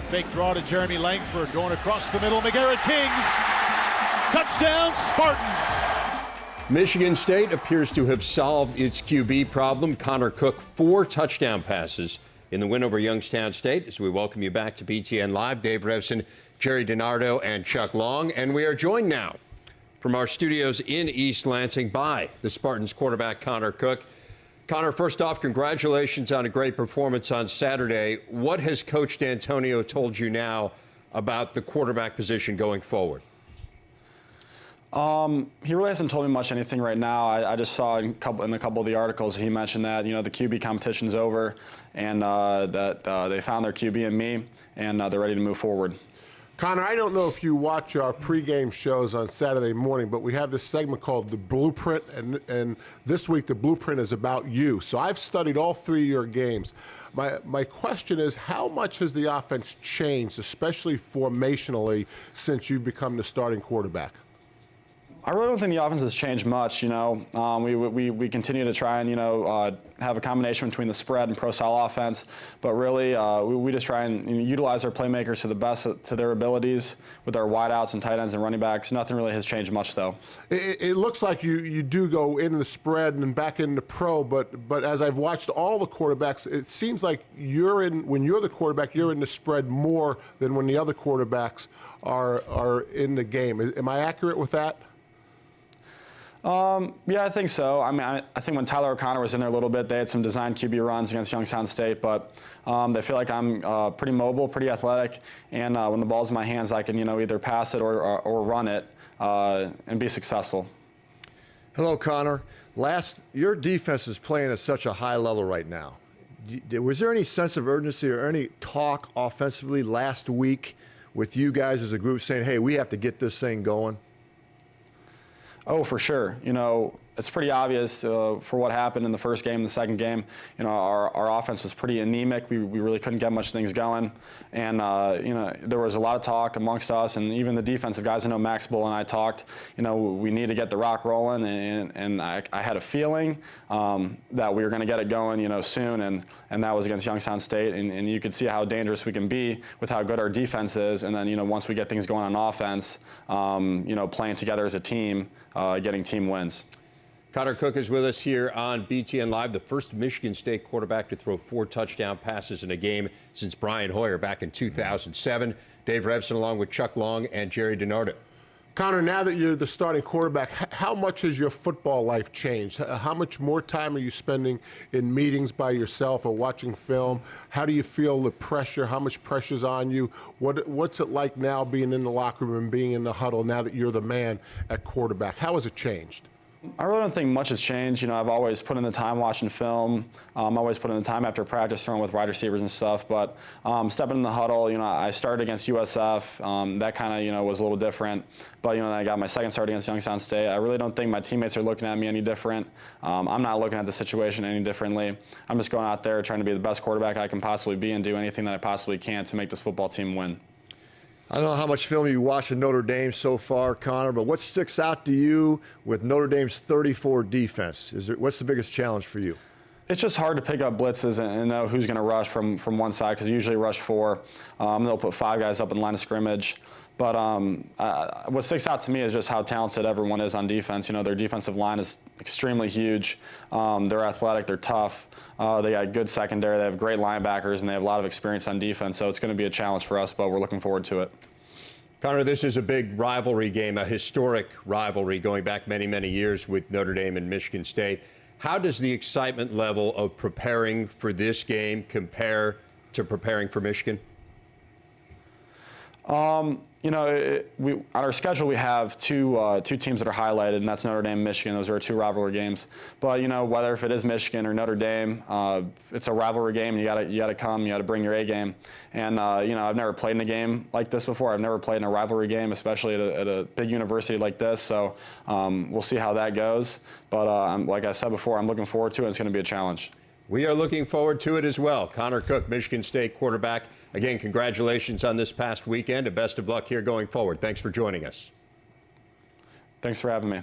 Fake draw to Jeremy Langford, going across the middle. McGarrett Kings. Touchdown, Spartans. Michigan State appears to have solved its QB problem. Connor Cook, 4 touchdown passes in the win over Youngstown State. As we welcome you back to BTN Live, Dave Revsine, Gerry Dinardo, and Chuck Long. And we are joined now from our studios in East Lansing by the Spartans quarterback, Connor Cook. Connor, first off, congratulations on a great performance on Saturday. What has Coach D'Antonio told you now about the quarterback position going forward? He really hasn't told me much anything right now. I just saw in a couple of the articles he mentioned that the QB competition's over and that they found their QB in me and they're ready to move forward. Connor, I don't know if you watch our pregame shows on Saturday morning, but we have this segment called The Blueprint, and this week the Blueprint is about you. So I've studied all 3 of your games. My question is, how much has the offense changed, especially formationally, since you've become the starting quarterback? I really don't think the offense has changed much. We continue to try and have a combination between the spread and pro-style offense, but really we just try and utilize our playmakers to the best to their abilities with our wideouts and tight ends and running backs. Nothing really has changed much, though. It looks like you do go into the spread and back into pro, but as I've watched all the quarterbacks, it seems like when you're the quarterback, you're in the spread more than when the other quarterbacks are in the game. Am I accurate with that? Yeah, I think so. I mean, I think when Tyler O'Connor was in there a little bit, they had some designed QB runs against Youngstown State, but they feel like I'm pretty mobile, pretty athletic, and when the ball's in my hands, I can either pass it or run it and be successful. Hello, Connor. Your defense is playing at such a high level right now. Was there any sense of urgency or any talk offensively last week with you guys as a group saying, hey, we have to get this thing going? Oh, for sure. It's pretty obvious for what happened in the first game and the second game. Our offense was pretty anemic. We really couldn't get much things going. And, there was a lot of talk amongst us and even the defensive guys. I know Max Bull and I talked, we need to get the rock rolling. And I had a feeling that we were going to get it going, soon. And that was against Youngstown State. And you could see how dangerous we can be with how good our defense is. And then, once we get things going on offense, playing together as a team, getting team wins. Connor Cook is with us here on BTN Live, the first Michigan State quarterback to throw 4 touchdown passes in a game since Brian Hoyer back in 2007. Dave Revsine along with Chuck Long and Gerry Dinardo. Connor, now that you're the starting quarterback, how much has your football life changed? How much more time are you spending in meetings by yourself or watching film? How do you feel the pressure? How much pressure's on you? What's it like now being in the locker room and being in the huddle now that you're the man at quarterback? How has it changed? I really don't think much has changed. I've always put in the time watching film. I'm always put in the time after practice throwing with wide receivers and stuff. But stepping in the huddle, I started against USF. That kind of, was a little different. But, then I got my second start against Youngstown State. I really don't think my teammates are looking at me any different. I'm not looking at the situation any differently. I'm just going out there trying to be the best quarterback I can possibly be and do anything that I possibly can to make this football team win. I don't know how much film you watched in Notre Dame so far, Connor, but what sticks out to you with Notre Dame's 34 defense? What's the biggest challenge for you? It's just hard to pick up blitzes and know who's going to rush from one side because they usually rush 4. They'll put 5 guys up in the line of scrimmage. But what sticks out to me is just how talented everyone is on defense. Their defensive line is extremely huge. They're athletic. They're tough. They got good secondary. They have great linebackers, and they have a lot of experience on defense. So it's going to be a challenge for us, but we're looking forward to it. Connor, this is a big rivalry game, a historic rivalry going back many, many years with Notre Dame and Michigan State. How does the excitement level of preparing for this game compare to preparing for Michigan? On our schedule we have two teams that are highlighted, and that's Notre Dame and Michigan. Those are our 2 rivalry games. But whether if it is Michigan or Notre Dame, it's a rivalry game. And you gotta come. You gotta bring your A game. And I've never played in a game like this before. I've never played in a rivalry game, especially at a big university like this. So we'll see how that goes. But like I said before, I'm looking forward to it. It's going to be a challenge. We are looking forward to it as well. Connor Cook, Michigan State quarterback. Again, congratulations on this past weekend and best of luck here going forward. Thanks for joining us. Thanks for having me.